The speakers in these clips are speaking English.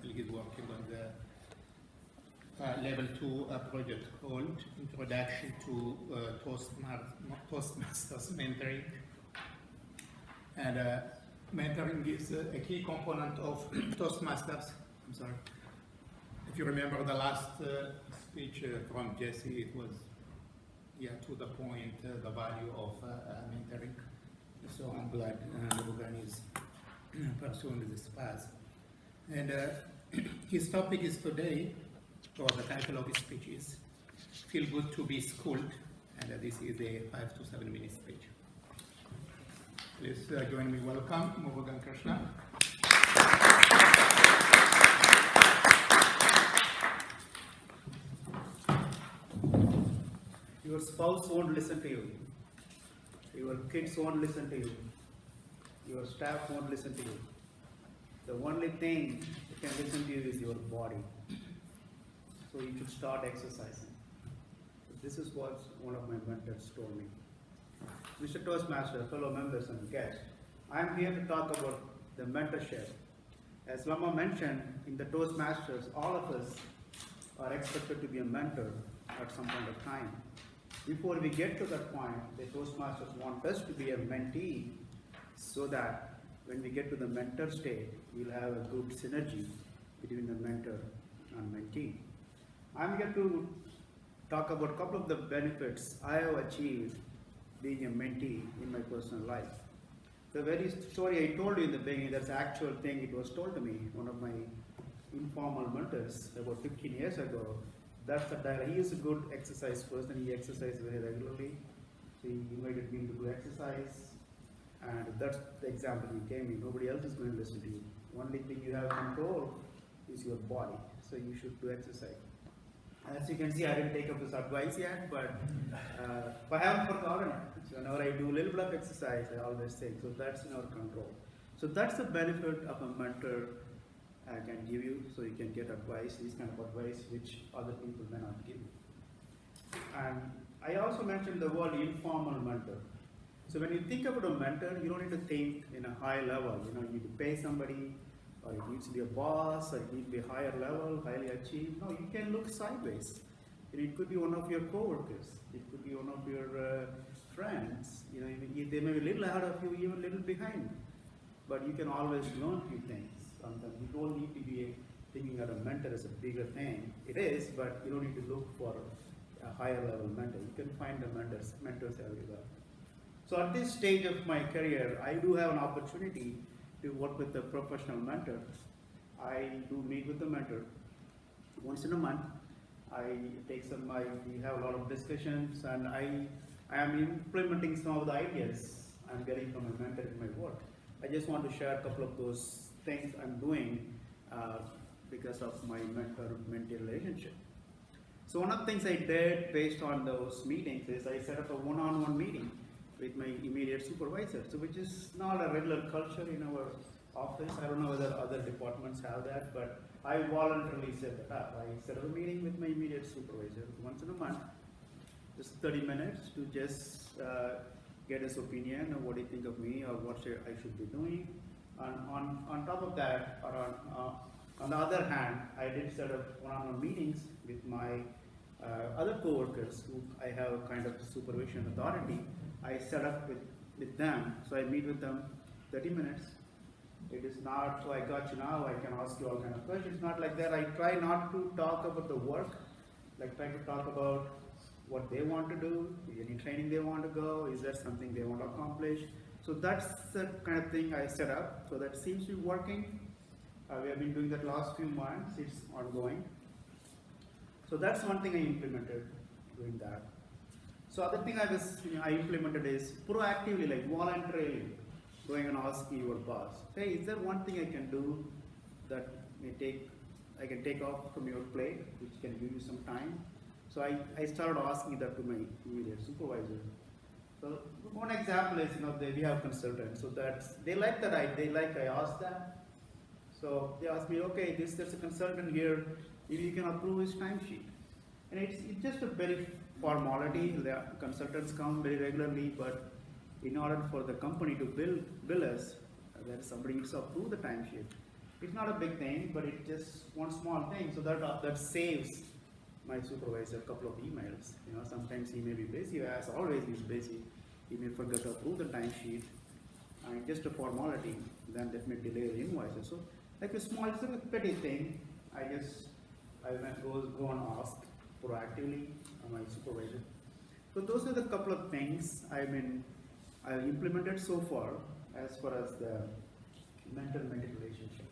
Currently, he's working on the level 2 project called Introduction to Toastmasters Mentoring. And mentoring is a key component of Toastmasters. I'm sorry. If you remember the last speech from Jesse, it was to the point, the value of mentoring. So I'm glad Logan is pursuing this path. And his topic is today, or the title of his speech is, Feel Good to be Schooled. And this is a 5 to 7 minute speech. Please join me. Welcome, Murugan Krishna. Your spouse won't listen to you. Your kids won't listen to you. Your staff won't listen to you. The only thing that can listen to you is your body. So you should start exercising. This is what one of my mentors told me. Mr. Toastmaster, fellow members and guests, I am here to talk about the mentorship. As Lama mentioned, in the Toastmasters, all of us are expected to be a mentor at some point of time. Before we get to that point, the Toastmasters want us to be a mentee so that when we get to the mentor state, we'll have a good synergy between the mentor and mentee. I'm here to talk about a couple of the benefits I have achieved being a mentee in my personal life. The very story I told you in the beginning, that's the actual thing it was told to me, one of my informal mentors about 15 years ago. That's the dialogue. He is a good exercise person. He exercises very regularly. So he invited me to do exercise. And that's the example he gave me. Nobody else is going to listen to you. Only thing you have control is your body. So you should do exercise. As you can see, I didn't take up this advice yet, but I haven't forgotten it. So whenever I do a little bit of exercise, I always think, so that's in our control. So that's the benefit of a mentor I can give you, so you can get advice, this kind of advice which other people may not give you. And I also mentioned the word informal mentor. So when you think about a mentor, you don't need to think in a high level. You need to pay somebody, or it needs to be a boss, or it needs to be a higher level, highly achieved. No, you can look sideways. It could be one of your coworkers. It could be one of your friends. They may be a little ahead of you, even a little behind. But you can always learn a few things. Sometimes you don't need to be thinking that a mentor is a bigger thing. It is, but you don't need to look for a higher level mentor. You can find the mentors everywhere. So at this stage of my career, I do have an opportunity to work with a professional mentor. I do meet with the mentor once in a month. We have a lot of discussions, and I am implementing some of the ideas I'm getting from a mentor in my work. I just want to share a couple of those things I'm doing because of my mentor-mentee relationship. So one of the things I did based on those meetings is I set up a one-on-one meeting with my immediate supervisor, so which is not a regular culture in our office. I don't know whether other departments have that, but I voluntarily set that up. I set up a meeting with my immediate supervisor once in a month, just 30 minutes to just get his opinion of what he think of me or what I should be doing. And on top of that, or on the other hand, I did set up one-on-one meetings with my other coworkers who I have a kind of supervision authority. I set up with them, so I meet with them 30 minutes. It is not, so I got you now, I can ask you all kind of questions. It's not like that. I try not to talk about the work, like try to talk about what they want to do, any training they want to go, is there something they want to accomplish. So that's the kind of thing I set up. So that seems to be working. We have been doing that last few months. It's ongoing. So that's one thing I implemented, doing that. So other thing I implemented is proactively, like voluntarily, going and asking your boss, hey, is there one thing I can do that I can take off from your plate, which can give you some time? So I started asking that to my immediate supervisor. So one example is, we have consultants, so they like that I asked that. So they asked me, okay, there's a consultant here, maybe you can approve his timesheet. And it's just a very formality. The consultants come very regularly, but in order for the company to bill us, somebody needs to approve the timesheet. It's not a big thing, but it's just one small thing, so that saves my supervisor a couple of emails. Sometimes he may be busy, as always he's busy. He may forget to approve the timesheet, and just a formality, then that may delay the invoices. So, like it's a petty thing. I went go and ask proactively my supervisor. So those are the couple of things I've implemented so far as the mentor-mentee relationship.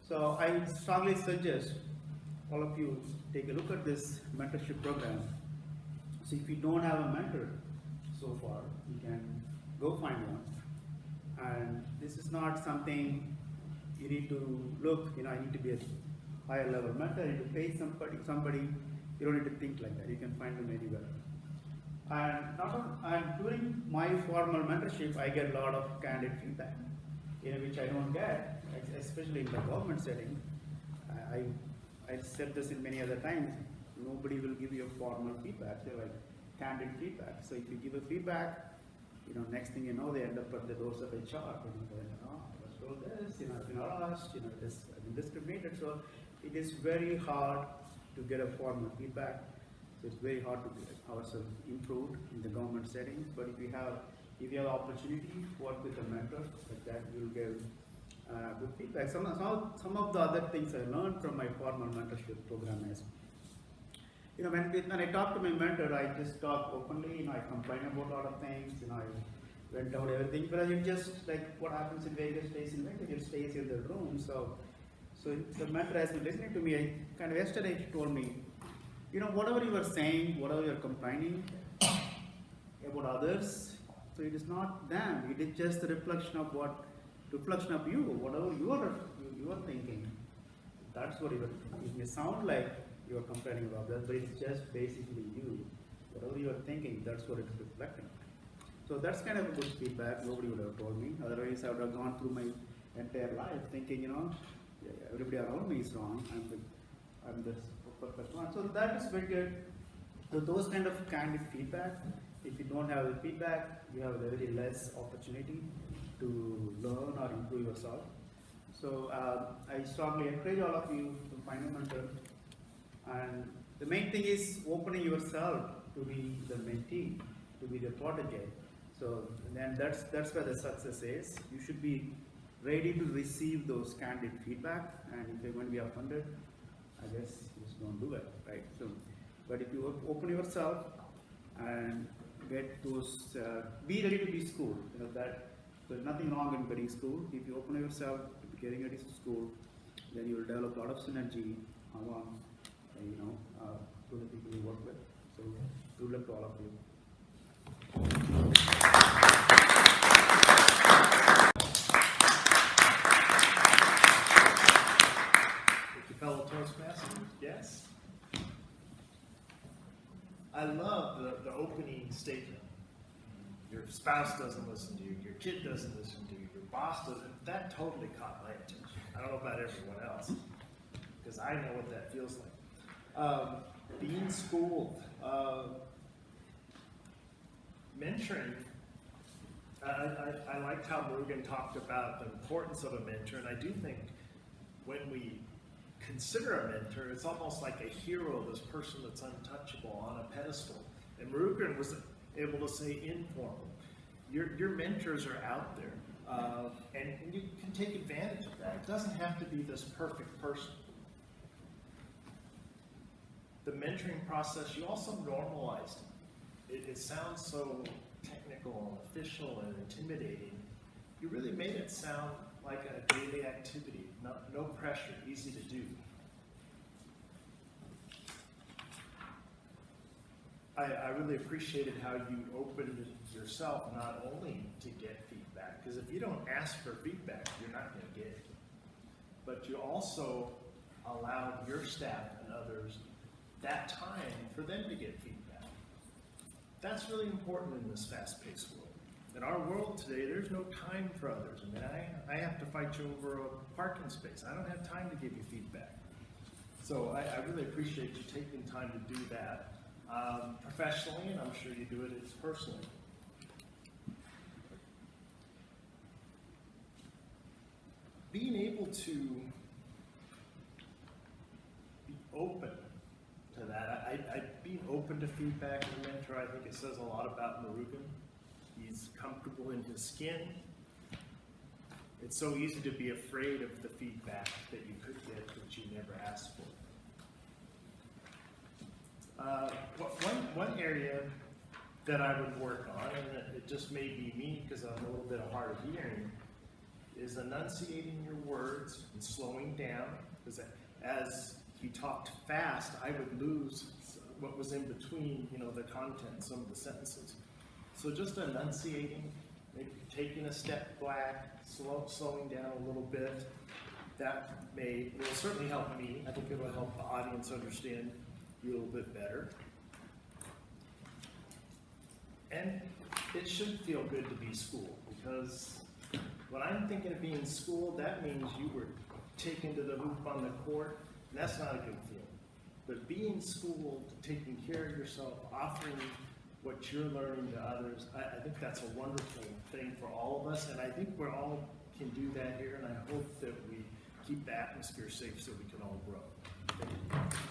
So I strongly suggest all of you take a look at this mentorship program. So if you don't have a mentor so far, you can go find one. And this is not something you need to look, I need to be a higher level mentor, I need to pay somebody, you don't need to think like that, you can find them anywhere. And during my formal mentorship, I get a lot of candid feedback, which I don't get, especially in the government setting. I said this in many other times, nobody will give you a formal feedback, they're like candid feedback. So if you give a feedback, next thing you know, they end up at the doors of HR, I was told this, I've been asked, I've been discriminated. So it is very hard to get a formal feedback. So it's very hard to get ourselves improved in the government settings. But if you have opportunity to work with a mentor like that, you'll get good feedback. Some of the other things I learned from my formal mentorship program is, when I talk to my mentor, I just talk openly. I complain about a lot of things. I went out everything. But it just like what happens in Vegas stays in Vegas. It stays in the room. So the mentor has been listening to me. Yesterday he told me, whatever you are saying, whatever you are complaining about others, so it is not them. It is just a reflection of you, whatever you are thinking. That's what it may sound like you are complaining about that, but it's just basically you. Whatever you are thinking, that's what it's reflecting. So that's kind of a good feedback. Nobody would have told me. Otherwise, I would have gone through my entire life thinking, everybody around me is wrong. I'm the perfect one. So that is very good. So those kind of candid feedback. If you don't have the feedback, you have very less opportunity to learn or improve yourself. So I strongly encourage all of you to find a mentor. And the main thing is opening yourself to be the mentee, to be the protege. So then that's where the success is. You should be ready to receive those candid feedback. And if you're going to be offended, I guess you just don't do it, right? So, but if you open yourself and get those, be ready to be schooled. That there's nothing wrong in getting schooled. If you open yourself to getting ready to school, then you will develop a lot of synergy among, to the people you work with. So, good luck to all of you. Fellow Toastmasters, yes. I love the opening statement. Your spouse doesn't listen to you, your kid doesn't listen to you, your boss doesn't. That totally caught my attention. I don't know about everyone else, because I know what that feels like. Being schooled, mentoring. I liked how Murugan talked about the importance of a mentor, and I do think when we consider a mentor, it's almost like a hero, this person that's untouchable on a pedestal. And Murugan was able to say informal. Your mentors are out there, and you can take advantage of that. It doesn't have to be this perfect person. The mentoring process, you also normalized it. It sounds so technical and official and intimidating. You really made it sound like a daily activity, no pressure, easy to do. I really appreciated how you opened yourself not only to get feedback, because if you don't ask for feedback, you're not going to get it. But you also allowed your staff and others that time for them to get feedback. That's really important in this fast-paced world. In our world today, there's no time for others. I mean, I have to fight you over a parking space. I don't have time to give you feedback. So I really appreciate you taking time to do that professionally, and I'm sure you do it personally. Being able to open to that. Being open to feedback as a mentor, I think it says a lot about Murugan. He's comfortable in his skin. It's so easy to be afraid of the feedback that you could get that you never asked for. One area that I would work on, and it just may be me because I'm a little bit hard of hearing, is enunciating your words and slowing down. Because as he talked fast, I would lose what was in between, the content, some of the sentences. So just enunciating, maybe taking a step back, slowing down a little bit, that will certainly help me. I think it will help the audience understand you a little bit better. And it should feel good to be schooled, because when I'm thinking of being schooled, that means you were taken to the hoop on the court, and that's not a good feeling. But being schooled, taking care of yourself, offering what you're learning to others, I think that's a wonderful thing for all of us, and I think we all can do that here, and I hope that we keep the atmosphere safe so we can all grow. Thank you.